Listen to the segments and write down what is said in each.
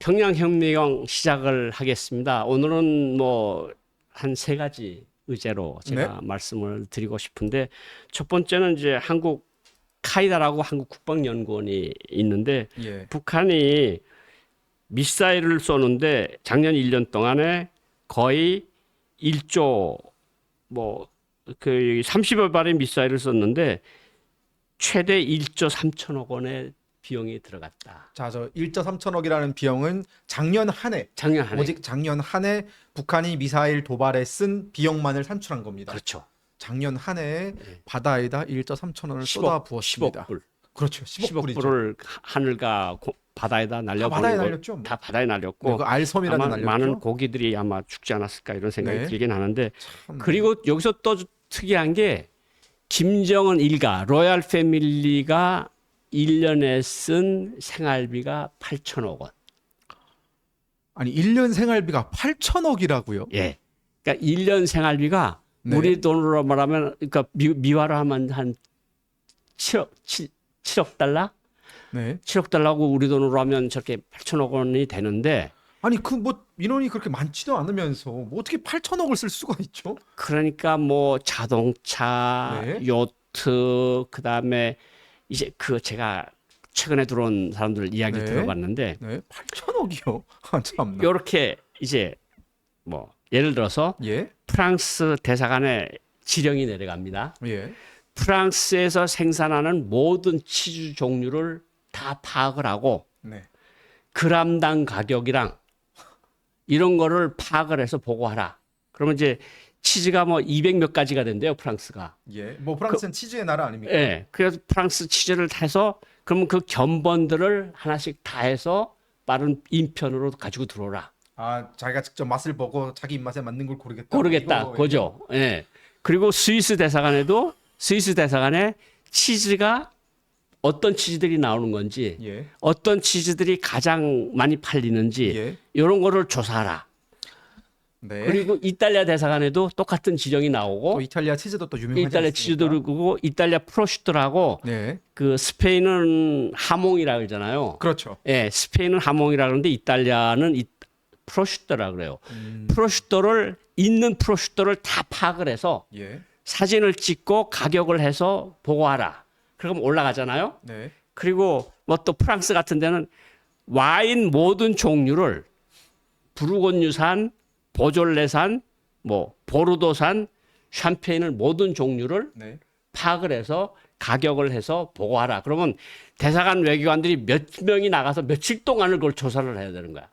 평양혁명 시작을 하겠습니다. 오늘은 뭐 한 세 가지 의제로 제가 말씀을 드리고 싶은데, 첫 번째는 이제 한국 카이다라고 한국 국방연구원이 있는데, 북한이 미사일을 쏘는데 작년 1년 동안에 거의 1조 그 30여 발의 미사일을 썼는데 최대 1조 3천억 원의 비용이 들어갔다. 자, 저 1조 3천억이라는 비용은 작년 한 해, 오직 작년 한 해 북한이 미사일 도발에 쓴 비용만을 산출한 겁니다. 그렇죠. 작년 한 해 바다에다 1조 3천억을 쏟아 부었습니다. 10억 불. 그렇죠. 10억 불을 하늘과 바다에다 날려보내고 바다에 날렸죠. 다 바다에 날렸고, 그 알섬이라도 아마 날렸죠. 많은 고기들이 아마 죽지 않았을까 이런 생각이 들긴 하는데, 참. 그리고 여기서 또 특이한 게 김정은 일가 로얄 패밀리가 1년에 쓴 생활비가 8천억 원. 아니 1년 생활비가 8천억이라고요? 예. 그러니까 1년 생활비가 우리 돈으로 말하면, 그러니까 미화로 하면 한 7억 달러? 네. 7억 달러고 우리 돈으로 하면 저렇게 8천억 원이 되는데, 아니 그 뭐 민원이 그렇게 많지도 않으면서 뭐 어떻게 8천억을 쓸 수가 있죠? 그러니까 뭐 자동차, 요트, 그다음에 이제 그 제가 최근에 들어온 사람들 이야기 들어봤는데, 8천억이요? 참나. 요렇게 이제 뭐 예를 들어서 프랑스 대사관에 지령이 내려갑니다. 프랑스에서 생산하는 모든 치즈 종류를 다 파악을 하고 그람당 가격이랑 이런 거를 파악을 해서 보고하라. 그러면 이제 치즈가 뭐 200 몇 가지가 된대요, 프랑스가. 뭐 프랑스는 치즈의 나라 아닙니까? 예. 그래서 프랑스 치즈를 해서 그러면 그 견본들을 하나씩 다 해서 빠른 인편으로 가지고 들어오라. 아, 자기가 직접 맛을 보고 자기 입맛에 맞는 걸 고르겠다. 그죠? 예. 그리고 스위스 대사관에 치즈가 어떤 치즈들이 나오는 건지, 어떤 치즈들이 가장 많이 팔리는지 이런 거를 조사하라. 그리고 이탈리아 대사관에도 똑같은 지령이 나오고, 또 이탈리아 치즈도 또 유명하지 않습니까? 이탈리아 치즈도 그러고 이탈리아 프로슈트라고 그 스페인은 하몽이라 그러잖아요. 그렇죠. 예, 스페인은 하몽이라 그러는데 이탈리아는 프로슈터라 그래요. 있는 프로슈터를 다 파악을 해서 사진을 찍고 가격을 해서 보고하라. 그럼 올라가잖아요. 그리고 뭐 또 프랑스 같은 데는 와인 모든 종류를 부르고뉴산, 보졸레산, 뭐 보르도산, 샴페인을 모든 종류를 파악을 해서 가격을 해서 보고하라. 그러면 대사관 외교관들이 몇 명이 나가서 며칠 동안을 그걸 조사를 해야 되는 거야.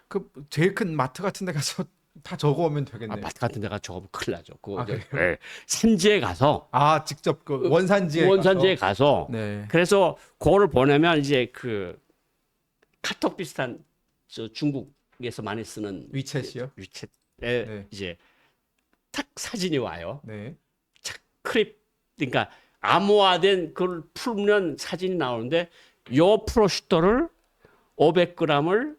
그 제일 큰 마트 같은 데 가서 다 적어오면 되겠네요. 마트 같은 데 가서 적으면 큰일 나죠. 산지에 가서. 직접 그 원산지에 가서. 그래서 그거를 보내면 이제 그 카톡 비슷한 저 중국에서 많이 쓰는 위챗이요? 위챗에 이제 탁 사진이 와요. 착 크립, 그러니까 암호화된 그걸 풀면 사진이 나오는데, 요 프로슈터를 500g을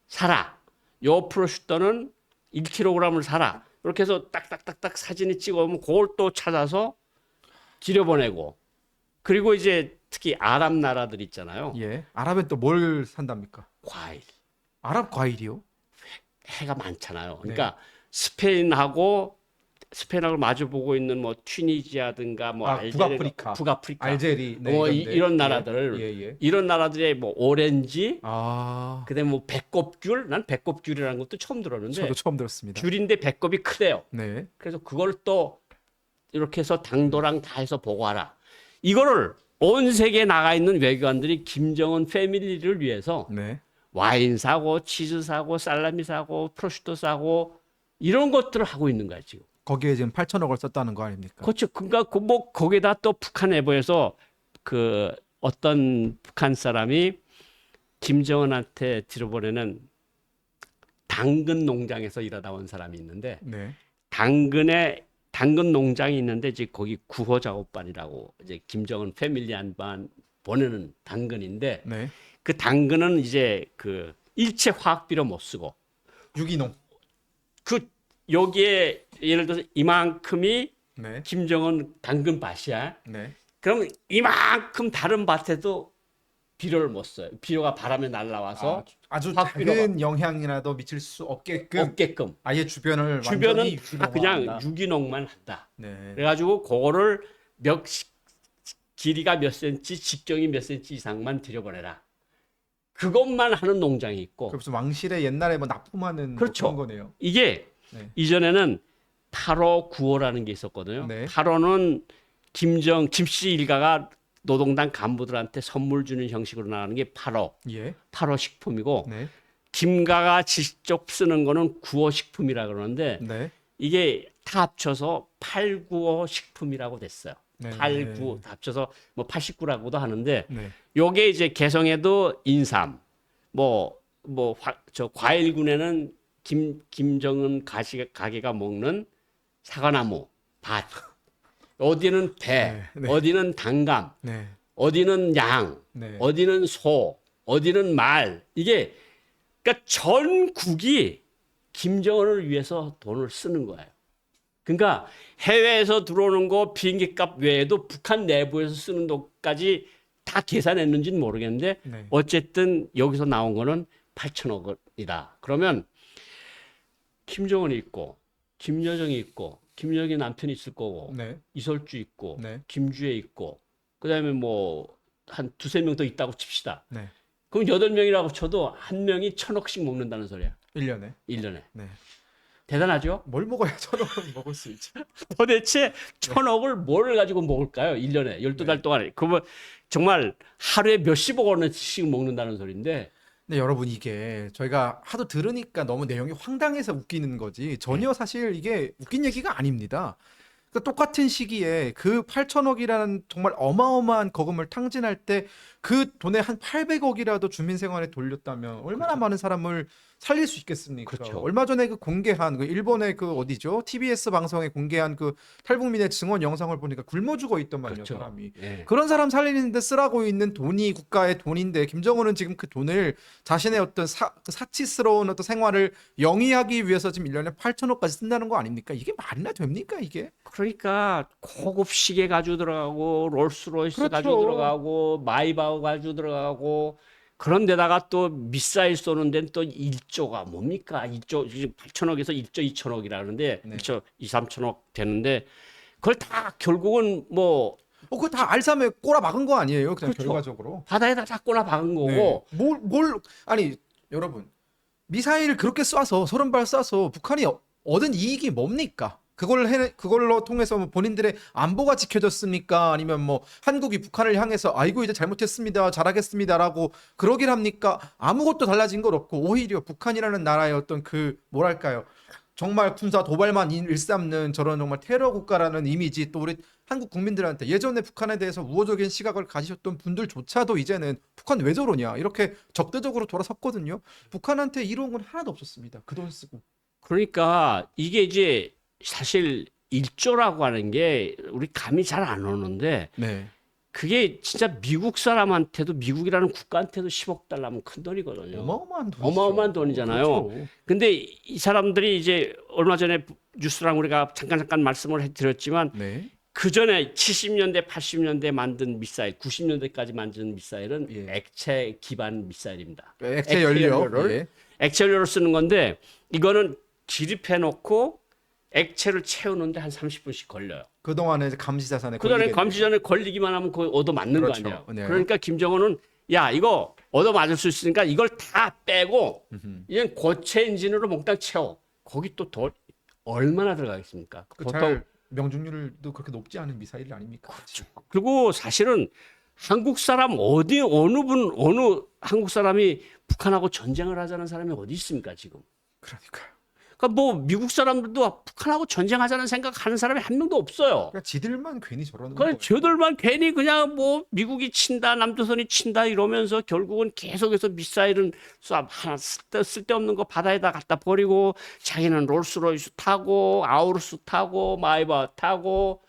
사라. 요 프로슈터는 1kg을 사라. 이렇게 해서 딱딱딱딱 사진이 찍어오면 그걸 또 찾아서 지려보내고, 그리고 이제 특히 아랍 나라들 있잖아요. 아랍은 또 뭘 산답니까? 과일. 아랍 과일이요? 해가 많잖아요. 그러니까 스페인하고 마주보고 있는 뭐 튀니지아든가 뭐 북아프리카, 알제리, 뭐 이런 나라들, 이런 나라들의 뭐 오렌지, 그다음에 뭐 배꼽귤, 난 배꼽귤이라는 것도 처음 들었는데, 저도 처음 들었습니다. 귤인데 배꼽이 크대요. 그래서 그걸 또 이렇게 해서 당도랑 다 해서 보고하라. 이거를 온 세계에 나가 있는 외교관들이 김정은 패밀리를 위해서 와인 사고, 치즈 사고, 살라미 사고, 프로슈토 사고 이런 것들을 하고 있는 거야 지금. 거기에 지금 8천억을 썼다는 거 아닙니까? 그렇죠. 그러니까 뭐 거기다 또 북한 내부에서 그 어떤 북한 사람이 김정은한테 들어보내는 당근 농장에서 일하다 온 사람이 있는데, 당근 농장이 있는데 이제 거기 구호 작업반이라고 이제 김정은 패밀리한반 보내는 당근인데, 그 당근은 이제 그 일체 화학비료 못 쓰고 유기농. 그 여기에 예를 들어서 이만큼이 김정은 당근밭이야. 그러면 이만큼 다른 밭에도 비료를 못 써요. 비료가 바람에 날아와서 아주 화비료가 작은 영향이라도 미칠 수 없게끔 아예 주변은 완전히 다 그냥 유기농화한다. 유기농만 한다. 네. 그래가지고 그거를 길이가 몇 센치, 직경이 몇 센치 이상만 들여보내라. 그것만 하는 농장이 있고. 그래서 왕실의 옛날에 뭐 납품하는 그렇죠. 그런 거네요. 이게 네. 이전에는 8호, 9호라는 게 있었거든요. 네. 8호는 김씨 일가가 노동당 간부들한테 선물 주는 형식으로 나가는 게 8호, 예. 8호 식품이고 네. 김가가 직접 쓰는 거는 9호 식품이라 그러는데 네. 이게 다 합쳐서 8, 9호 식품이라고 됐어요. 네. 8, 9 다 합쳐서 뭐 89라고도 하는데 네. 요게 이제 개성에도 인삼 저 과일군에는 김정은 가게가 먹는 사과나무, 밭, 어디는 배, 네, 네. 어디는 단감, 네. 어디는 양, 네. 어디는 소, 어디는 말. 이게 그러니까 전국이 김정은을 위해서 돈을 쓰는 거예요. 그러니까 해외에서 들어오는 거 비행기값 외에도 북한 내부에서 쓰는 돈까지 다 계산했는지는 모르겠는데 네. 어쨌든 여기서 나온 거는 8천억 원이다. 그러면 김정은이 있고 김여정이 있고 김여정이 남편이 있을 거고 네. 이설주 있고 네. 김주혜 있고 그다음에 뭐 한 두세 명 더 있다고 칩시다. 네. 그럼 8명이라고 쳐도 한 명이 1,000억씩 먹는다는 소리야. 1년에. 1년에. 네. 대단하죠? 뭘 먹어야 1,000원을 먹을 수 있지? 도대체 1,000억을 뭘 가지고 먹을까요? 1년에 12달 동안에. 그러면 정말 하루에 몇십억 원씩 먹는다는 소리인데 근데 여러분 이게 저희가 하도 들으니까 너무 내용이 황당해서 웃기는 거지 전혀 사실 이게 웃긴 얘기가 아닙니다. 그러니까 똑같은 시기에 그 8천억이라는 정말 어마어마한 거금을 탕진할 때 그 돈의 한 800억이라도 주민 생활에 돌렸다면 얼마나 많은 사람을 살릴 수 있겠습니까? 그렇죠. 얼마 전에 그 공개한 그 일본의 그 어디죠? TBS 방송에 공개한 그 탈북민의 증언 영상을 보니까 굶어 죽어 있더만요, 그렇죠. 사람이. 예. 그런 사람 살리는데 쓰라고 있는 돈이 국가의 돈인데 김정은은 지금 그 돈을 자신의 어떤 사치스러운 어떤 생활을 영위하기 위해서 지금 1년에 8천억까지 쓴다는 거 아닙니까? 이게 말이나 됩니까, 이게? 그러니까 고급 시계 가지고 들어가고 롤스로이스 그렇죠. 가지고 들어가고 마이바흐 가지고 들어가고 그런 데다가 또 미사일 쏘는 데는 또 1조가 뭡니까? 1조 8천억에서 1조 2천억이라 그러는데 네. 1조 2, 3천억 되는데 그걸 다 결국은 뭐 그거 다 알삼에 꼬라 박은 거 아니에요? 그냥 그렇죠. 결과적으로. 바다에다 닦거나 박은 거고 네. 아니, 여러분. 미사일을 그렇게 쏴서 30발 쏴서 북한이 얻은 이익이 뭡니까? 그걸로 통해서 뭐 본인들의 안보가 지켜졌습니까? 아니면 뭐 한국이 북한을 향해서 아이고 이제 잘못했습니다. 잘하겠습니다라고 그러길 합니까? 아무것도 달라진 건 없고 오히려 북한이라는 나라의 어떤 그 뭐랄까요? 정말 군사 도발만 일삼는 저런 정말 테러 국가라는 이미지 또 우리 한국 국민들한테 예전에 북한에 대해서 우호적인 시각을 가지셨던 분들조차도 이제는 북한 왜 저러냐 이렇게 적대적으로 돌아섰거든요. 북한한테 이로운 건 하나도 없었습니다. 그 돈 쓰고. 그러니까 이게 이제 사실 1조라고 하는 게 우리 감이 잘 안 오는데 네. 그게 진짜 미국 사람한테도 미국이라는 국가한테도 10억 달러면 큰 돈이거든요. 어마어마한 돈이죠. 어마어마한 돈이잖아요. 그렇죠. 근데 이 사람들이 이제 얼마 전에 뉴스랑 우리가 잠깐 말씀을 드렸지만 네. 그 전에 70년대, 80년대 만든 미사일, 90년대까지 만든 미사일은 예. 액체 기반 미사일입니다. 액체 연료. 예. 액체 연료를 쓰는 건데 이거는 기립해 놓고 액체를 채우는데 한 30분씩 걸려요. 그동안에 이제 감시 자산에 그다음에 감시전에 걸리기만 하면 거의 얻어 맞는 그렇죠. 거 아니에요. 네. 그러니까 김정은은 야 이거 얻어 맞을 수 있으니까 이걸 다 빼고 이젠 고체 엔진으로 몽땅 채워. 거기 또 더 얼마나 들어가겠습니까? 잘 명중률도 그렇게 높지 않은 미사일 아닙니까? 그렇죠. 그리고 사실은 한국 사람 어느 한국 사람이 북한하고 전쟁을 하자는 사람이 어디 있습니까 지금? 그러니까요. 그러니까 뭐 미국 사람들도 북한하고 전쟁하자는 생각하는 사람이 한 명도 없어요. 그러니까 지들만 괜히 저러는 그래 거예요. 저들만 괜히 그냥 뭐 미국이 친다 남조선이 친다 이러면서 결국은 계속해서 미사일은 하나 쓸데없는 거 바다에다 갖다 버리고 자기는 롤스로이스 타고 아우루스 타고 마이바 타고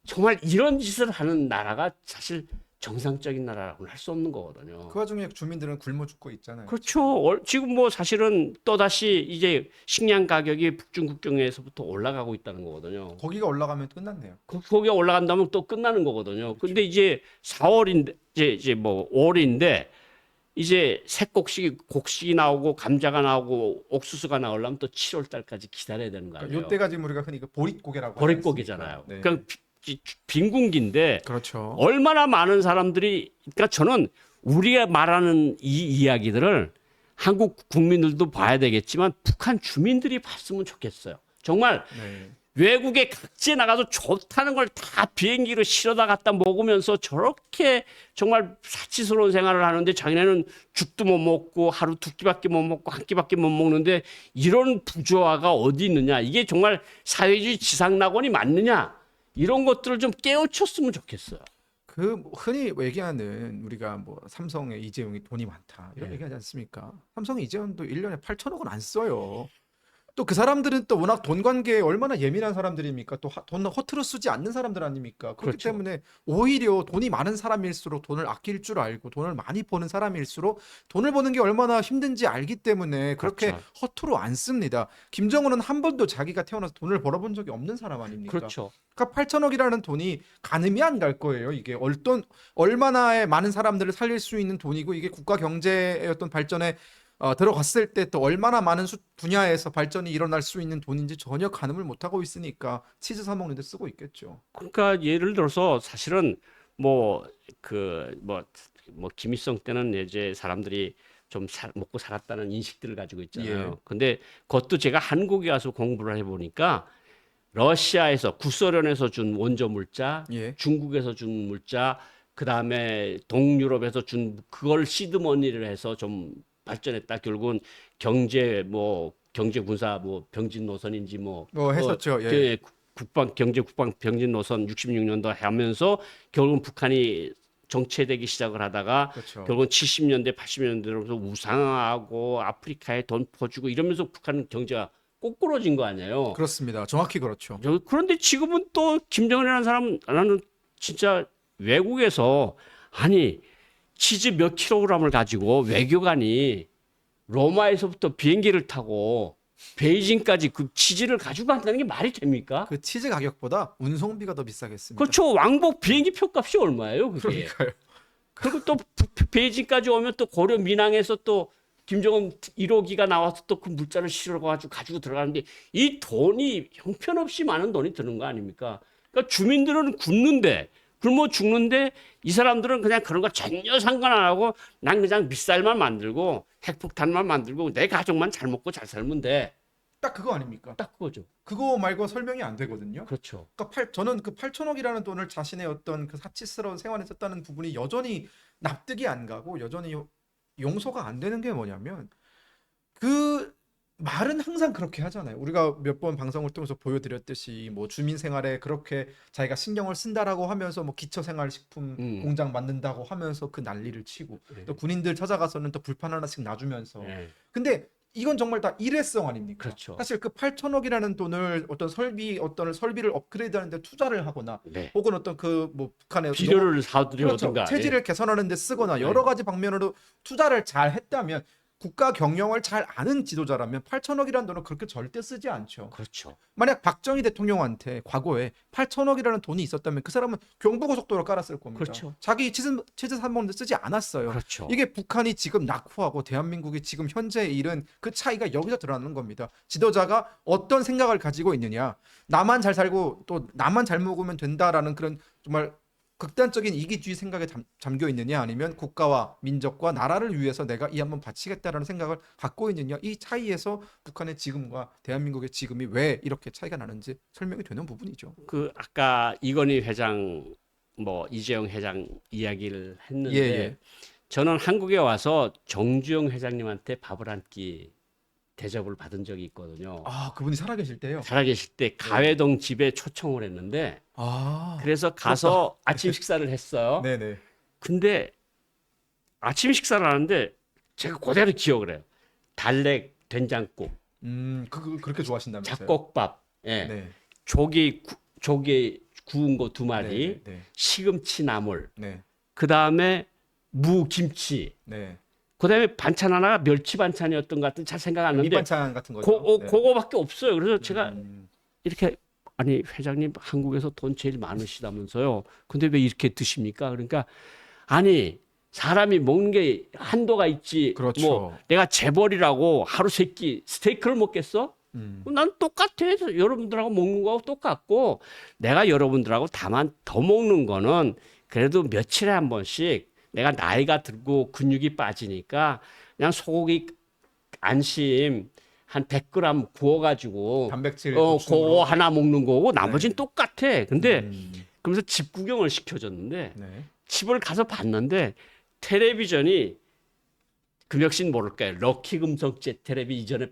정말 이런 짓을 하는 나라가 사실 정상적인 나라라고는 할 수 없는 거거든요. 그 와중에 주민들은 굶어 죽고 있잖아요. 그렇죠. 지금 뭐 사실은 또다시 이제 식량 가격이 북중 국경에서부터 올라가고 있다는 거거든요. 거기가 올라가면 끝났네요. 거기가 올라간다면 또 끝나는 거거든요. 근데 이제 4월인데 이제 뭐 5월인데 이제 곡식이 나오고 감자가 나오고 옥수수가 나오려면 또 7월 달까지 기다려야 되는 거 아니에요. 이때가 지금 우리가 흔히 그 보릿고개라고 하지 보릿고개잖아요. 않습니까? 네. 그러니까 빈궁기인데 그렇죠. 얼마나 많은 사람들이 그러니까 저는 우리가 말하는 이 이야기들을 한국 국민들도 봐야 되겠지만 북한 주민들이 봤으면 좋겠어요. 정말 네. 외국에 각지에 나가서 좋다는 걸 다 비행기로 실어다 갖다 먹으면서 저렇게 정말 사치스러운 생활을 하는데 자기네는 죽도 못 먹고 하루 두 끼밖에 못 먹고 한 끼밖에 못 먹는데 이런 부조화가 어디 있느냐. 이게 정말 사회주의 지상낙원이 맞느냐. 이런 것들을 좀 깨우쳤으면 좋겠어요. 그 흔히 얘기하는 우리가 뭐 삼성의 이재용이 돈이 많다 이런 네. 얘기하지 않습니까? 삼성의 이재용도 1년에 8천억은 안 써요. 또 그 사람들은 또 워낙 돈 관계에 얼마나 예민한 사람들입니까? 또 돈 허투루 쓰지 않는 사람들 아닙니까? 그렇기 그렇죠. 때문에 오히려 돈이 많은 사람일수록 돈을 아낄 줄 알고 돈을 많이 버는 사람일수록 돈을 버는 게 얼마나 힘든지 알기 때문에 그렇게 그렇죠. 허투루 안 씁니다. 김정은은 한 번도 자기가 태어나서 돈을 벌어본 적이 없는 사람 아닙니까? 그렇죠. 그러니까 8천억이라는 돈이 가늠이 안 갈 거예요. 이게 얼마나의 많은 사람들을 살릴 수 있는 돈이고 이게 국가 경제의 어떤 발전에 들어갔을 때 또 얼마나 많은 분야에서 발전이 일어날 수 있는 돈인지 전혀 가늠을 못 하고 있으니까 치즈 사 먹는 데 쓰고 있겠죠. 그러니까 예를 들어서 사실은 뭐 김일성 때는 이제 사람들이 좀 먹고 살았다는 인식들을 가지고 있잖아요. 예. 근데 그것도 제가 한국에 와서 공부를 해보니까 러시아에서 구소련에서 준 원조 물자, 예. 중국에서 준 물자, 그 다음에 동유럽에서 준 그걸 시드머니를 해서 좀 발전했다. 결국은 경제 군사 뭐 병진 노선인지 뭐 했었죠. 예. 국방 병진 노선 66년도 하면서 결국은 북한이 정체되기 시작을 하다가 그렇죠. 결국은 70년대 80년대로부터 우상하고 아프리카에 돈 퍼주고 이러면서 북한 경제가 꼬꾸러진 거 아니에요. 그렇습니다. 정확히 그렇죠. 그런데 지금은 또 김정은이라는 사람 나는 진짜 외국에서 아니 치즈 몇 킬로그램을 가지고 외교관이 로마에서부터 비행기를 타고 베이징까지 그 치즈를 가지고 간다는 게 말이 됩니까? 그 치즈 가격보다 운송비가 더 비싸겠습니다. 그렇죠. 왕복 비행기 표값이 얼마예요, 그게? 그러니까요. 그리고 또 베이징까지 오면 또 고려 민항에서 또 김정은 1호기가 나와서 또 그 물자를 실어가지고 가지고 들어가는데 이 돈이 형편없이 많은 돈이 드는 거 아닙니까? 그러니까 주민들은 굶는데 굶어 죽는데 이 사람들은 그냥 그런 거 전혀 상관 안 하고 난 그냥 미사일만 만들고 핵폭탄만 만들고 내 가족만 잘 먹고 잘 살면 돼. 딱 그거 아닙니까? 딱 그거죠. 그거 말고 설명이 안 되거든요. 그렇죠. 그러니까 저는 그 8천억이라는 돈을 자신의 어떤 그 사치스러운 생활에 썼다는 부분이 여전히 납득이 안 가고 여전히 용서가 안 되는 게 뭐냐면 그 말은 항상 그렇게 하잖아요. 우리가 몇 번 방송을 통해서 보여드렸듯이 뭐 주민 생활에 그렇게 자기가 신경을 쓴다라고 하면서 뭐 기초생활식품 공장 만든다고 하면서 그 난리를 치고 또 군인들 찾아가서는 또 불판 하나씩 놔주면서 근데 이건 정말 다 일회성 아닙니까? 그렇죠. 사실 그 8천억이라는 돈을 어떤 설비를 업그레이드하는데 투자를 하거나 네. 혹은 어떤 그 뭐 북한의 비료를 사들여든가 그렇죠. 체질을 개선하는 데 쓰거나 여러 가지 방면으로 투자를 잘 했다면 국가 경영을 잘 아는 지도자라면 8천억이라는 돈을 그렇게 절대 쓰지 않죠. 그렇죠. 만약 박정희 대통령한테 과거에 8천억이라는 돈이 있었다면 그 사람은 경부고속도로 깔았을 겁니다. 그렇죠. 자기 치즈 산먹는데 쓰지 않았어요. 그렇죠. 이게 북한이 지금 낙후하고 대한민국이 지금 현재 잃은 그 차이가 여기서 드러나는 겁니다. 지도자가 어떤 생각을 가지고 있느냐. 나만 잘 살고 또 나만 잘 먹으면 된다라는 그런 정말 극단적인 이기주의 생각에 잠겨 있느냐 아니면 국가와 민족과 나라를 위해서 내가 이 한번 바치겠다라는 생각을 갖고 있느냐 이 차이에서 북한의 지금과 대한민국의 지금이 왜 이렇게 차이가 나는지 설명이 되는 부분이죠. 그 아까 이건희 회장 뭐 이재용 회장 이야기를 했는데 예. 저는 한국에 와서 정주영 회장님한테 밥을 한 끼 대접을 받은 적이 있거든요. 아 그분이 살아계실 때요? 살아계실 때 가회동 집에 초청을 했는데 그래서 가서 아침 식사를 했어요. 네네. 근데 아침 식사를 하는데 제가 그대로 기억을 해요. 달래 된장국, 그렇게 좋아하신다면서요? 잡곡밥, 예. 네. 조개 구운 거 2마리, 네. 시금치 나물, 네. 그다음에 무, 김치. 네. 그다음에 반찬 하나가 멸치 반찬이었던 것 같은 잘 생각 안 나는데 밑반찬 같은 거죠. 네. 그거밖에 없어요. 그래서 제가 음. 이렇게 아니 회장님 한국에서 돈 제일 많으시다면서요. 근데 왜 이렇게 드십니까? 그러니까 아니 사람이 먹는 게 한도가 있지. 그렇죠. 뭐 내가 재벌이라고 하루 세 끼 스테이크를 먹겠어? 난 똑같아. 여러분들하고 먹는 거하고 똑같고 내가 여러분들하고 다만 더 먹는 거는 그래도 며칠에 한 번씩 내가 나이가 들고 근육이 빠지니까 그냥 소고기 안심 한 100g 구워가지고 단백질 그거 보충으로. 하나 먹는 거고 나머지는 네. 똑같아. 근데 음. 그러면서 집 구경을 시켜줬는데 네. 집을 가서 봤는데 텔레비전이 금혁신 모를까요? 럭키 금성 텔레비 이전에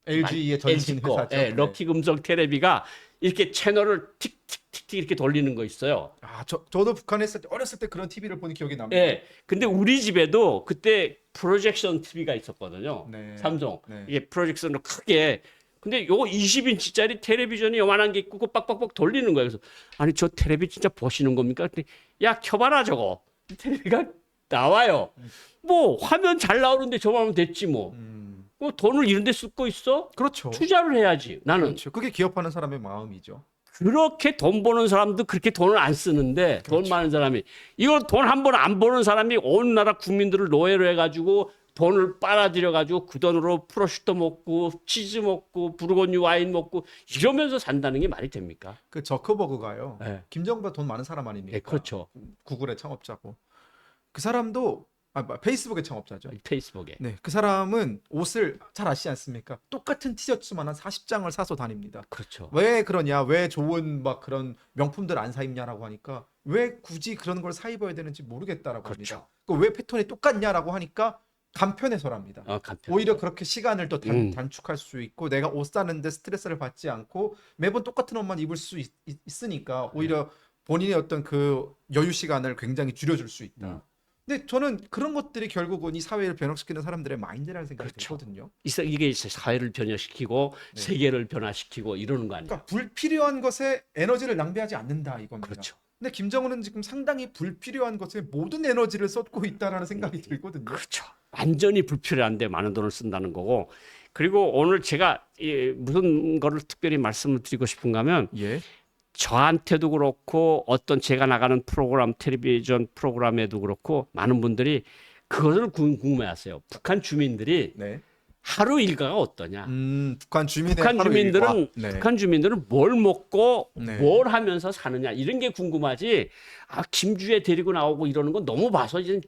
LG의 전신 LG 거, 회사죠. 예, 럭키 금성 텔레비가 이렇게 채널을 틱틱틱틱 이렇게 돌리는 거 있어요. 아, 저도 북한에 있을 때 어렸을 때 그런 TV를 본 기억이 납니다. 예. 근데 우리 집에도 그때 프로젝션 TV가 있었거든요. 네. 삼성. 네. 이게 프로젝션으로 크게. 근데 요거 20인치짜리 텔레비전이 요만한 게 있고 그 빡빡빡 돌리는 거예요. 그래서 아니 저 텔레비 진짜 보시는 겁니까? 그랬더니 야 켜봐라 저거. 텔레비가 나와요. 뭐 화면 잘 나오는데 저만 하면 됐지 뭐. 뭐 돈을 이런 데 쓰고 있어? 그렇죠. 투자를 해야지. 나는 그렇죠. 그게 기업하는 사람의 마음이죠. 그렇게 돈 버는 사람도 그렇게 돈을 안 쓰는데 돈 많은 사람이 이거 돈 한 번 안 버는 사람이 온 나라 국민들을 노예로 해가지고 돈을 빨아들여가지고 그 돈으로 프로슈터 먹고 치즈 먹고 부르고뉴 와인 먹고 이러면서 산다는 게 말이 됩니까? 그 저커버그가요. 네. 김정은보다 돈 많은 사람 아닙니까? 네, 그렇죠. 구글의 창업자고. 그 사람도 페이스북의 창업자죠. 페이스북에. 네, 그 사람은 옷을 잘 아시지 않습니까? 똑같은 티셔츠만 한 40장을 사서 다닙니다. 그렇죠. 왜 그러냐? 왜 좋은 막 그런 명품들 안 사 입냐라고 하니까 왜 굳이 그런 걸 사 입어야 되는지 모르겠다라고 그렇죠. 합니다. 왜 패턴이 똑같냐라고 하니까 간편해서랍니다. 간편. 오히려 그렇게 시간을 더 단축할 수 음. 있고 내가 옷 사는데 스트레스를 받지 않고 매번 똑같은 옷만 입을 수 있으니까 오히려 본인의 어떤 그 여유 시간을 굉장히 줄여줄 수 있다. 근데 저는 그런 것들이 결국은 이 사회를 변혁시키는 사람들의 마인드라는 생각이 그렇죠. 들거든요. 이게 사회를 변화시키고 네. 세계를 변화시키고 이러는 거 아니에요? 그러니까 불필요한 것에 에너지를 낭비하지 않는다 이겁니다. 그렇죠. 근데 김정은은 지금 상당히 불필요한 것에 모든 에너지를 쏟고 있다라는 생각이 들거든요. 그렇죠. 완전히 불필요한데 많은 돈을 쓴다는 거고. 그리고 오늘 제가 무슨 거를 특별히 말씀을 드리고 싶은가 하면 예. 저한테도 그렇고 어떤 제가 나가는 프로그램 텔레비전 프로그램에도 그렇고 많은 분들이 그것을 궁금해하세요. 북한 주민들이 네. 하루 일과가 어떠냐? 북한 주민의 북한 하루 주민들은 일과. 네. 북한 주민들은 뭘 먹고 네. 뭘 하면서 사느냐 이런 게 궁금하지. 김주애 데리고 나오고 이러는 건 너무 봐서 이제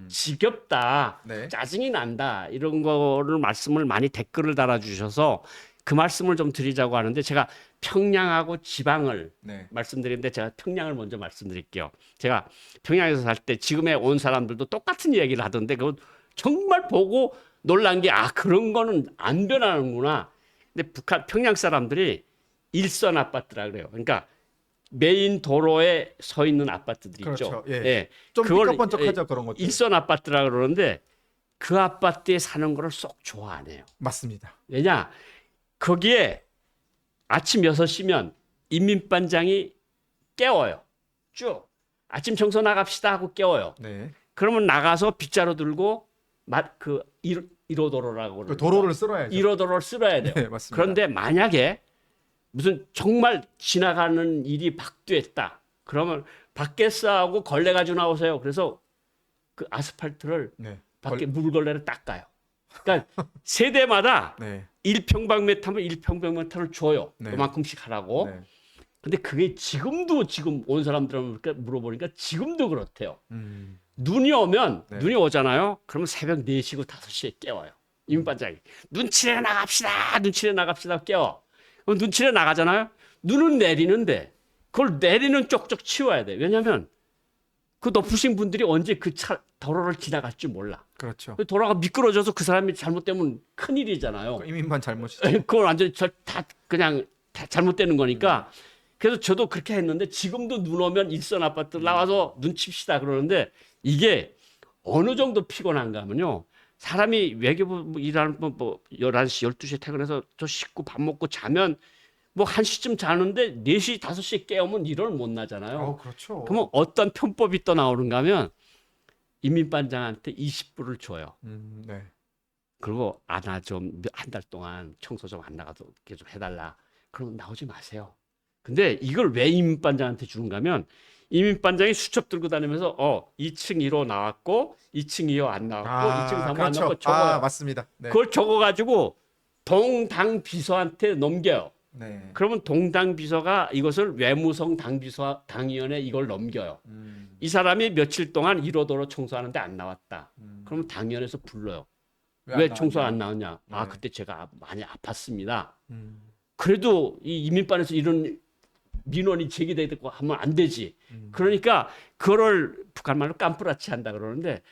지겹다, 네. 짜증이 난다 이런 거를 말씀을 많이 댓글을 달아주셔서 그 말씀을 좀 드리자고 하는데 제가 평양하고 지방을 네. 말씀드리는데 제가 평양을 먼저 말씀드릴게요. 제가 평양에서 살 때 지금에 온 사람들도 똑같은 얘기를 하던데 그거 정말 보고 놀란 게 그런 거는 안 변하는구나. 근데 북한 평양 사람들이 일선 아파트라 그래요. 그러니까 메인 도로에 서 있는 아파트들 있죠. 그렇죠. 예. 좀 그걸 삐까번쩍하죠 그런 것들. 일선 아파트라 그러는데 그 아파트에 사는 거를 쏙 좋아 안 해요. 맞습니다. 왜냐? 거기에 아침 6시면 인민반장이 깨워요. 쭉. 아침 청소 나갑시다 하고 깨워요. 네. 그러면 나가서 빗자루 들고 1호도로라고 그 도로를 쓸어야죠. 1호도로를 쓸어야 돼요. 네, 맞습니다. 그런데 만약에 무슨 정말 지나가는 일이 박두했다. 그러면 밖에서 하고 걸레 가지고 나오세요. 그래서 그 아스팔트를 네. 밖에 물걸레를 닦아요. 그러니까 세대마다 네. 1평방미터면 1평방미터를 줘요. 네. 그만큼씩 하라고. 네. 근데 그게 지금도 지금 온 사람들한테 물어보니까 지금도 그렇대요. 눈이 오면 네. 눈이 오잖아요. 그러면 새벽 4시고 5시에 깨워요. 이민반장이 눈치내 나갑시다. 눈치내 나갑시다. 깨워. 그럼 눈치내 나가잖아요. 눈은 내리는데 그걸 내리는 쪽쪽 치워야 돼. 왜냐하면 그 높으신 분들이 언제 그 도로를 지나갈지 몰라. 그렇죠. 도로가 미끄러져서 그 사람이 잘못되면 큰일이잖아요. 이민반 잘못이죠. 그걸 완전히 다 그냥 다 잘못되는 거니까. 그래서 저도 그렇게 했는데 지금도 눈 오면 일선 아파트 나와서 눈 칩시다 그러는데 이게 어느 정도 피곤한가 하면요. 사람이 외교부 일하는 뭐 11시, 12시에 퇴근해서 저 씻고 밥 먹고 자면 뭐 1시쯤 자는데 4시, 5시에 깨우면 일을 못 나잖아요. 그렇죠. 그러면 어떤 편법이 또 나오는가 하면 인민반장한테 20불을 줘요. 네. 그리고 나 좀 한 달 동안 청소 좀 안 나가도 계속 해달라. 그러면 나오지 마세요. 근데 이걸 왜 인민반장한테 주는가 하면 인민반장이 수첩 들고 다니면서 2층 1호 나왔고 2층 2호 안 나왔고 2층 3호 안 그렇죠. 나왔고 적어요. 맞습니다. 네. 그걸 적어가지고 동당 비서한테 넘겨요. 네. 그러면 동당 비서가 이것을 외무성 당비서 당위원회 이걸 넘겨요. 이 사람이 며칠 동안 1호도로 청소하는데 안 나왔다. 그러면 당위원회에서 불러요. 왜 청소 안 나왔냐? 네. 그때 제가 많이 아팠습니다. 음. 그래도 이 인민반에서 이런 민원이 제기되고 하면 안 되지. 그러니까 그거를 북한 말로 깜뿌라치 한다 그러는데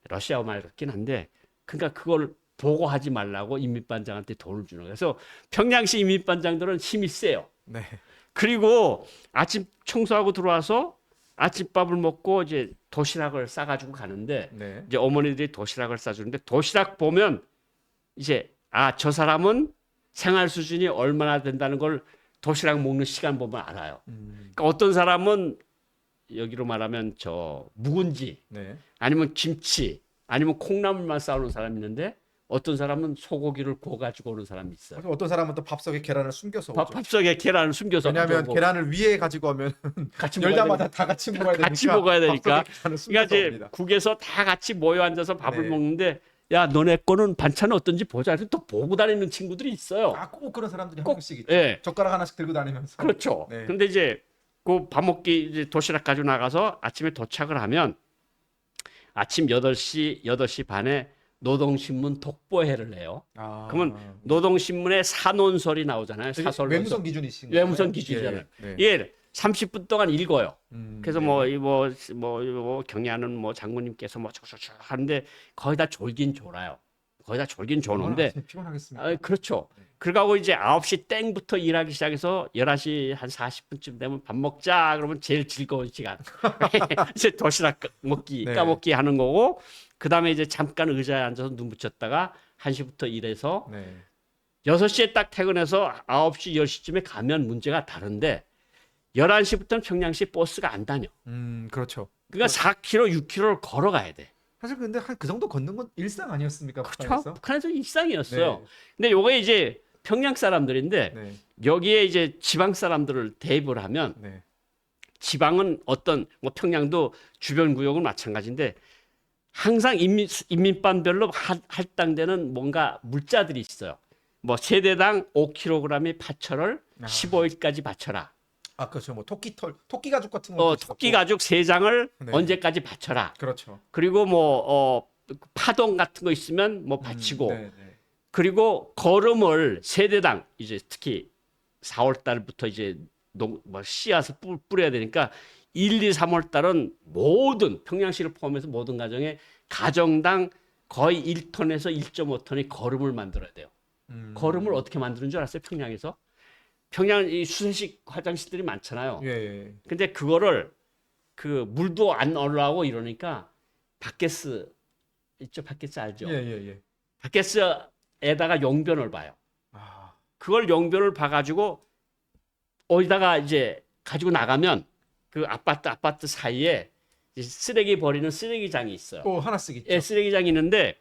러시아어 말 같긴 한데 그러니까 그걸 보고하지 말라고 인민반장한테 돈을 주는 거예요. 그래서 평양시 인민반장들은 힘이 세요. 네. 그리고 아침 청소하고 들어와서 아침밥을 먹고 이제 도시락을 싸가지고 가는데 네. 이제 어머니들이 도시락을 싸주는데 도시락 보면 이제 저 사람은 생활 수준이 얼마나 된다는 걸 도시락 먹는 시간 보면 알아요. 그러니까 어떤 사람은 여기로 말하면 저 묵은지 네. 아니면 김치 아니면 콩나물만 싸우는 사람이 있는데 어떤 사람은 소고기를 구워 가지고 오는 사람이 있어요. 어떤 사람은 또 밥속에 계란을 숨겨서 오죠. 밥속에 계란을 숨겨서 왜냐하면 가져오고 계란을 위에 가지고 오면 같이 먹어야 열자마자 다 같이 먹어야 되니까. 같이 먹어야 되니까. 밥속에 계란을 숨겨서 그러니까 이제 옵니다. 국에서 다 같이 모여 앉아서 밥을 네. 먹는데 야 너네 거는 반찬은 어떤지 보자. 또 보고 다니는 친구들이 있어요. 꼭 그런 사람들이 한 꼭, 명씩 있죠. 예. 젓가락 하나씩 들고 다니면서. 그렇죠. 네. 근데 이제 그 밥 먹기 이제 도시락 가지고 나가서 아침에 도착을 하면 아침 8시 반에 노동신문 독보회를 해요. 그러면 노동신문에 사논설이 나오잖아요. 사설 외무성 기준이신 거예요? 외무성 기준이잖아요. 예. 예, 30분 동안 읽어요. 그래서 네. 뭐 경애하는 뭐 장군님께서 뭐 저저저 하는데 거의 다 졸긴 졸아요. 거의 다 졸긴 조는데 피곤하겠습니다. 그렇죠. 그러고 이제 9시 땡부터 일하기 시작해서 11시 한 40분쯤 되면 밥 먹자 그러면 제일 즐거운 시간. 이제 도시락 먹기, 네. 까먹기 하는 거고 그다음에 이제 잠깐 의자에 앉아서 눈 붙였다가 1시부터 일해서 네. 6시에 딱 퇴근해서 9시, 10시쯤에 가면 문제가 다른데 11시부터는 평양시 버스가 안 다녀. 그렇죠. 그러니까 4km, 6km를 걸어가야 돼. 사실 근데 한 그 정도 걷는 건 일상 아니었습니까? 그렇죠. 북한에서? 북한에서 일상이었어요. 네. 근데 요게 이제 평양 사람들인데 네. 여기에 이제 지방 사람들을 대입을 하면 네. 지방은 어떤 뭐 평양도 주변 구역은 마찬가지인데 항상 인민반별로 할당되는 뭔가 물자들이 있어요. 뭐 세대당 5kg의 파철을 15일까지 바쳐라. 그렇죠. 뭐 토끼 가죽 같은 거. 토끼 가죽 3장을 네. 언제까지 바쳐라. 그렇죠. 그리고 뭐 파동 같은 거 있으면 뭐 바치고 네, 네. 그리고 거름을 세대당 이제 특히 4월 달부터 이제 뭐 씨앗을 뿌려야 되니까 1, 2, 3월 달은 모든 평양시를 포함해서 모든 가정에 가정당 거의 1톤에서 1.5톤의 거름을 만들어야 돼요. 거름을 어떻게 만드는 줄 알았어요? 평양에서? 평양 이 수세식 화장실들이 많잖아요. 예. 근데 그거를 그 물도 안 올라오고 이러니까 바게스 있죠? 바게스 알죠? 예. 바게스에다가 용변을 봐요. 아. 그걸 용변을 봐가지고 어디다가 이제 가지고 나가면 그 아파트 사이에 이제 쓰레기 버리는 쓰레기장이 있어요. 하나씩 있죠. 예, 쓰레기장이 있는데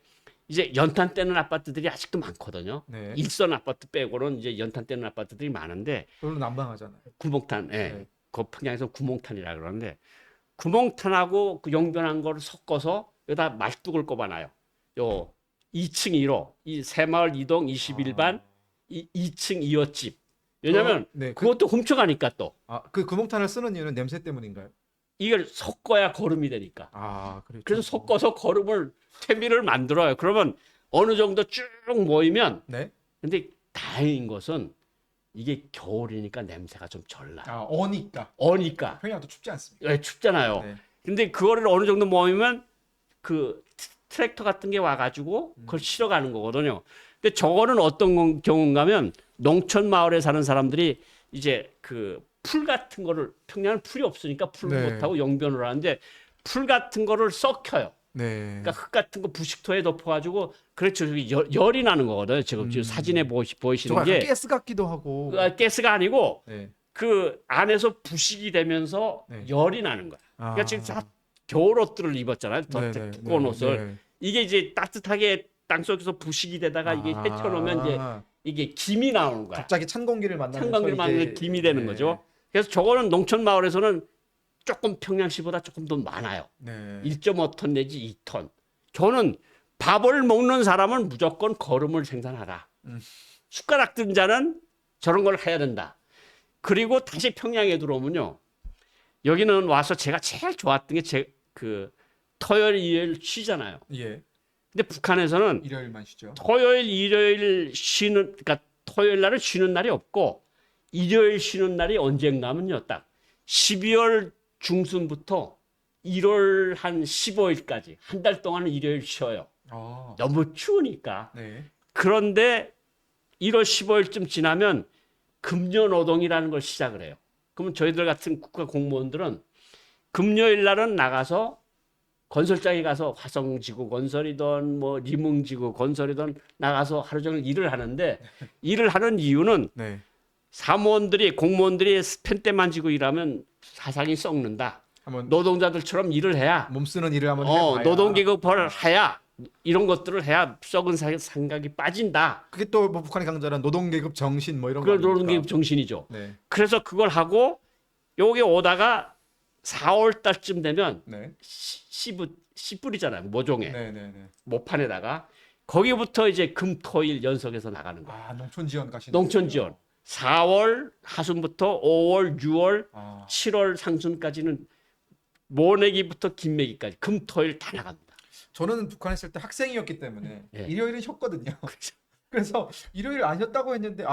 이제 연탄 떼는 아파트들이 아직도 많거든요. 네. 일선 아파트 빼고는 이제 연탄 떼는 아파트들이 많은데 별로 난방하잖아요. 구멍탄, 예. 네. 그 평양에서 구멍탄이라 그러는데 구멍탄하고 그 용변한 거를 섞어서 여기다 말뚝을 꼽아놔요. 요 2층 1호, 이 새마을 이동 21반 2층 2호집. 왜냐면 네, 그것도 훔쳐가니까 또 그 구멍탄을 쓰는 이유는 냄새 때문인가요? 이걸 섞어야 거름이 되니까. 그렇죠. 그래서 섞어서 거름을 퇴비를 만들어요. 그러면 어느 정도 쭉 모이면 네. 근데 다행인 것은 이게 겨울이니까 냄새가 좀 덜 나. 어니까. 평양도 춥지 않습니까? 예, 춥잖아요. 네. 근데 그거를 어느 정도 모이면 그 트랙터 같은 게 와가지고 그걸 실어가는 거거든요. 근데 저거는 어떤 경우인가면 농촌 마을에 사는 사람들이 이제 그 풀 같은 거를 평양은 풀이 없으니까 풀을 네. 못하고 용변을 하는데 풀 같은 거를 썩혀요. 네. 그러니까 흙 같은 거 부식토에 덮어가지고 그렇죠. 열이 나는 거거든요. 지금 사진에 보이시는 저거 게 약간 가스 같기도 하고. 가스가 아니고 네. 그 안에서 부식이 되면서 네. 열이 나는 거야. 그러니까 지금 겨울 옷들을 입었잖아요. 더 네네, 두꺼운 네, 옷을. 네. 이게 이제 따뜻하게 땅속에서 부식이 되다가 이게 헤쳐놓으면 이제 이게 김이 나오는 거야. 갑자기 찬 공기를 만나면서 찬 공기를 만나면 이게, 김이 되는 네. 거죠. 그래서 저거는 농촌 마을에서는 조금 평양시보다 조금 더 많아요. 네. 1.5톤 내지 2톤. 저는 밥을 먹는 사람은 무조건 거름을 생산하라. 숟가락 든 자는 저런 걸 해야 된다. 그리고 다시 평양에 들어오면요. 여기는 와서 제가 제일 좋았던 게 그 토요일, 일요일 쉬잖아요. 예. 근데 북한에서는 일요일만 쉬죠. 토요일, 일요일 쉬는, 그러니까 토요일 날은 쉬는 날이 없고 일요일 쉬는 날이 언젠가면요. 딱 12월 중순부터 1월 한 15일까지 한 달 동안은 일요일 쉬어요. 아. 너무 추우니까. 네. 그런데 1월 15일쯤 지나면 금년노동이라는 걸 시작을 해요. 그러면 저희들 같은 국가 공무원들은 금요일 날은 나가서 건설장에 가서 화성지구 건설이든 뭐 리뭉지구 건설이든 나가서 하루 종일 일을 하는데 일을 하는 이유는 네. 사무원들이 공무원들이 펜대만 지고 일하면 사상이 썩는다. 한번 노동자들처럼 일을 해야 몸 쓰는 일을 한번 해봐야. 노동계급을 해야 이런 것들을 해야 썩은 생각이 빠진다. 그게 또 뭐 북한이 강조하는 노동계급 정신 뭐 이런 거 그걸 아닙니까? 노동계급 정신이죠. 네. 그래서 그걸 하고 여기 오다가 4월 달쯤 되면 네. 씨 뿌리잖아요. 모종에 네, 네, 네. 모판에다가 거기부터 이제 금토일 연속해서 나가는 거예요. 아, 농촌 지원 가시는 농촌 지원. 4월 하순부터 5월, 6월, 아. 7월 상순까지는 모내기부터 김매기까지 금토일 다 나갑니다. 저는 북한에 있을 때 학생이었기 때문에 예. 일요일은 쉬었거든요. 그래서 일요일 안 쉬었다고 했는데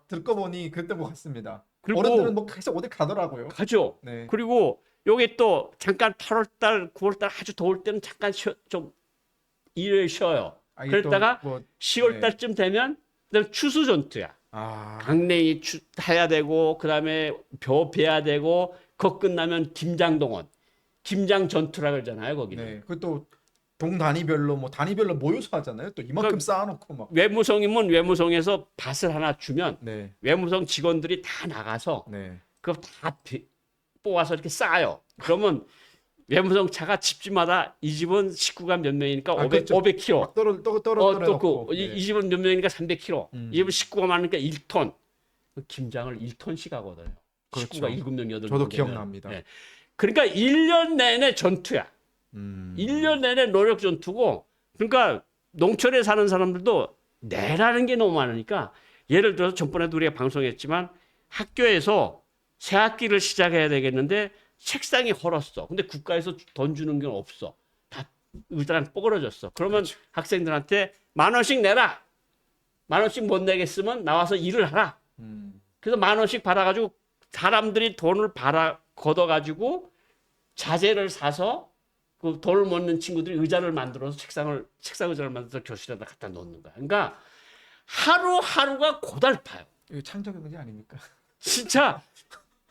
듣고 보니 그랬던 것 같습니다. 그리고 어른들은 뭐 계속 어디 가더라고요. 가죠. 네. 그리고 요게 또 잠깐 8월 달, 9월 달 아주 더울 때는 잠깐 좀 일요일 쉬어요. 이게 그랬다가 또 뭐, 10월 네. 달쯤 되면 그다음 추수 전투야. 강냉이 해야 되고 그다음에 벼 베야 되고 그거 끝나면 김장동원, 김장 전투라 그러잖아요. 거기는. 네. 그또 동 단위별로 뭐 단위별로 모여서 하잖아요. 또 이만큼 그러니까 쌓아놓고 막. 외무성이면 외무성에서 밭을 하나 주면 네. 외무성 직원들이 다 나가서 네. 그거 다 뽑아서 이렇게 쌓아요. 그러면 외무성 차가 집집마다 이 집은 식구가 몇 명이니까 500kg. 막 떨어 또 네. 이 집은 몇 명이니까 300kg. 이 집은 식구가 많으니까 1톤. 김장을 1톤씩 하거든요. 그렇죠. 식구가 7명, 8명. 저도 기억납니다. 네. 그러니까 1년 내내 전투야. 1년 내내 노력 전투고 그러니까 농촌에 사는 사람들도 내라는 게 너무 많으니까 예를 들어서 전번에도 우리가 방송했지만 학교에서 새 학기를 시작해야 되겠는데 책상이 헐었어. 근데 국가에서 돈 주는 게 없어. 다 의자랑 뽀그러졌어. 그러면 그렇죠. 학생들한테 10,000원씩 내라. 10,000원씩 못 내겠으면 나와서 일을 하라. 그래서 10,000원씩 받아가지고 사람들이 돈을 걷어가지고 자재를 사서 그 돈을 못 낸 친구들이 의자를 만들어서 책상 의자를 만들어서 교실에다 갖다 놓는 거야. 그러니까 하루하루가 고달파요. 이거 창조 경제 아닙니까? 진짜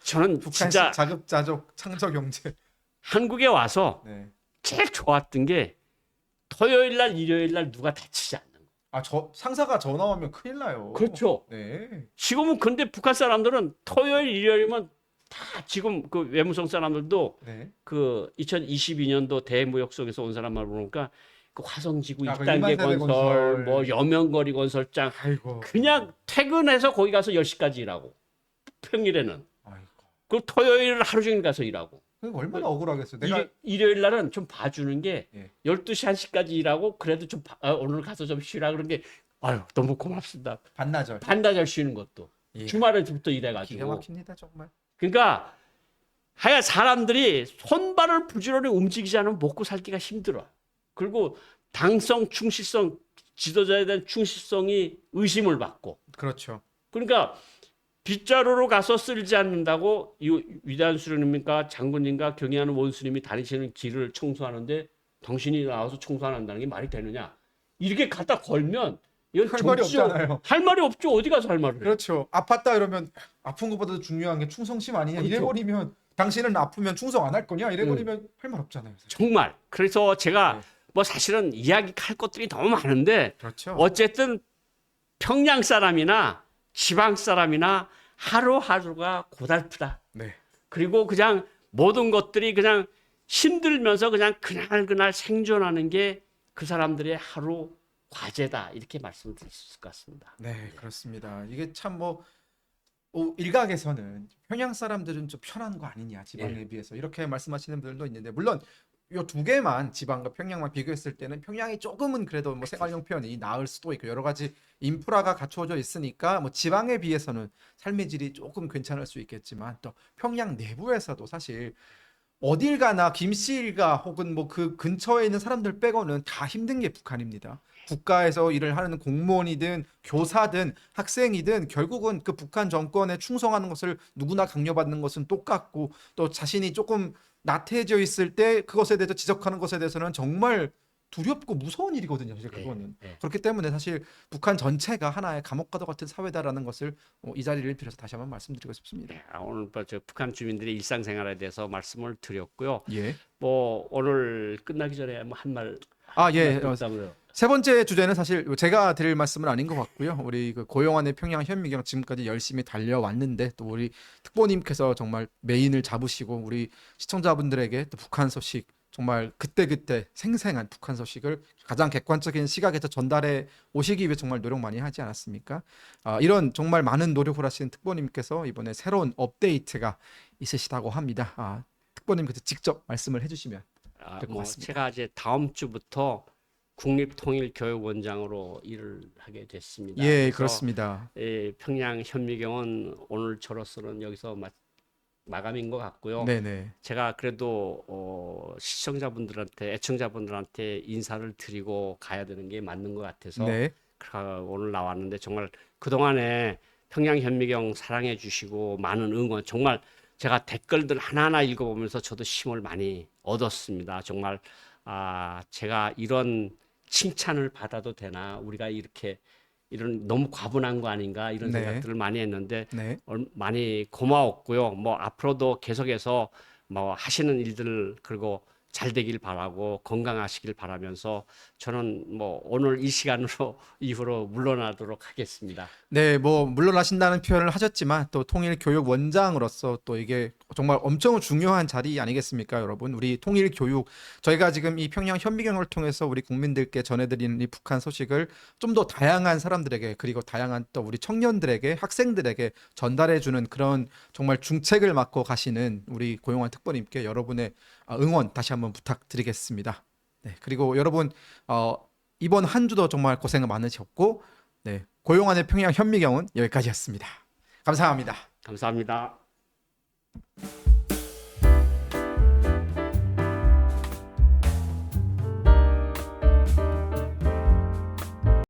저는 북한식 진짜 자급자족 창조 경제. 한국에 와서 네. 제일 좋았던 게 토요일 날, 일요일 날 누가 다치지 않는 거. 저 상사가 전화 오면 큰일 나요. 그렇죠. 네. 지금은 근데 북한 사람들은 토요일, 일요일이면 다 지금 그 외무성 사람들도 네. 그 2022년도 대무역 속에서 온 사람만 보니까 그 화성지구 그 2단계 2만 세대 건설, 뭐 여명거리 건설장 아이고. 그냥 퇴근해서 거기 가서 10시까지 일하고 평일에는 아이고. 그 토요일 하루 종일 가서 일하고 그거 얼마나 억울하겠어요. 내가 일요일 날은 좀 봐주는 게 예. 12시 1시까지 일하고 그래도 좀 오늘 가서 좀 쉬라 그런 게 아유 너무 고맙습니다. 반나절. 반나절 쉬는 것도 예. 주말에부터 기가 일해가지고 막힙니다 정말. 그러니까 하여 사람들이 손발을 부지런히 움직이지 않으면 먹고 살기가 힘들어. 그리고 당성, 충실성, 지도자에 대한 충실성이 의심을 받고. 그렇죠. 그러니까 빗자루로 가서 쓸지 않는다고 이 위대한 수령님과 장군님과 경의하는 원수님이 다니시는 길을 청소하는데 당신이 나와서 청소 안 한다는 게 말이 되느냐. 이렇게 갖다 걸면 이건 할 말이 정치적- 없잖아요. 할 말이 없죠. 어디 가서 할 말을 해요. 그렇죠. 아팠다 이러면 아픈 것보다도 중요한 게 충성심 아니냐. 그렇죠. 이래버리면 당신은 아프면 충성 안 할 거냐. 이래버리면 할 말 없잖아요. 정말. 그래서 제가 네. 뭐 사실은 이야기할 것들이 너무 많은데 그렇죠. 어쨌든 평양 사람이나 지방 사람이나 하루하루가 고달프다. 네. 그리고 그냥 모든 것들이 그냥 힘들면서 그냥 그날 생존하는 게 그 사람들의 하루 과제다 이렇게 말씀드릴 수 있을 것 같습니다. 네, 그렇습니다. 이게 참 뭐 일각에서는 평양 사람들은 좀 편한 거 아니냐 지방에 비해서 이렇게 말씀하시는 분들도 있는데 물론 요 두 개만 지방과 평양만 비교했을 때는 평양이 조금은 그래도 뭐 생활 형편이 나을 수도 있고 여러 가지 인프라가 갖추어져 있으니까 뭐 지방에 비해서는 삶의 질이 조금 괜찮을 수 있겠지만 또 평양 내부에서도 사실 어딜 가나 김씨 일가 혹은 뭐 그 근처에 있는 사람들 빼고는 다 힘든 게 북한입니다. 국가에서 일을 하는 공무원이든 교사든 학생이든 결국은 그 북한 정권에 충성하는 것을 누구나 강요받는 것은 똑같고 또 자신이 조금 나태해져 있을 때 그것에 대해서 지적하는 것에 대해서는 정말 두렵고 무서운 일이거든요. 사실 그거는. 그렇기 때문에 사실 북한 전체가 하나의 감옥과도 같은 사회다라는 것을 이 자리를 빌어서 다시 한번 말씀드리고 싶습니다. 네, 오늘 저 북한 주민들의 일상생활에 대해서 말씀을 드렸고요. 예. 뭐 오늘 끝나기 전에 뭐 한 예. 말씀을 세 번째 주제는 사실 제가 드릴 말씀은 아닌 것 같고요. 우리 그 고용안의 평양 현미경 지금까지 열심히 달려왔는데 또 우리 특보님께서 정말 메인을 잡으시고 우리 시청자분들에게 또 북한 소식 정말 그때그때 생생한 북한 소식을 가장 객관적인 시각에서 전달해 오시기 위해 정말 노력 많이 하지 않았습니까? 이런 정말 많은 노력을 하시는 특보님께서 이번에 새로운 업데이트가 있으시다고 합니다. 특보님께서 직접 말씀을 해주시면 될 것 같습니다. 제가 이제 다음 주부터 국립통일교육원장으로 일을 하게 됐습니다. 예, 그래서, 그렇습니다. 평양 현미경은 오늘 저로서는 여기서 마감인 것 같고요. 네네. 제가 그래도 시청자분들한테 애청자분들한테 인사를 드리고 가야 되는 게 맞는 것 같아서 네. 오늘 나왔는데 정말 그동안에 평양 현미경 사랑해 주시고 많은 응원 정말 제가 댓글들 하나하나 읽어보면서 저도 힘을 많이 얻었습니다. 정말 제가 이런 칭찬을 받아도 되나 우리가 이런 너무 과분한 거 아닌가 이런 네. 생각들을 많이 했는데 네. 많이 고마웠고요. 뭐 앞으로도 계속해서 뭐 하시는 일들 그리고 잘 되길 바라고 건강하시길 바라면서 저는 뭐 오늘 이 시간으로 이후로 물러나도록 하겠습니다. 네, 뭐 물러나신다는 표현을 하셨지만 또 통일교육원장으로서 또 이게 정말 엄청 중요한 자리 아니겠습니까, 여러분? 우리 통일교육 저희가 지금 이 평양 현미경을 통해서 우리 국민들께 전해드리는 이 북한 소식을 좀 더 다양한 사람들에게 그리고 다양한 또 우리 청년들에게 학생들에게 전달해주는 그런 정말 중책을 맡고 가시는 우리 고용환 특보님께 여러분의 응원 다시 한번 부탁드리겠습니다. 네, 그리고 여러분 이번 한 주도 정말 고생 많으셨고 네, 고용안의 평양 현미경은 여기까지였습니다. 감사합니다. 감사합니다.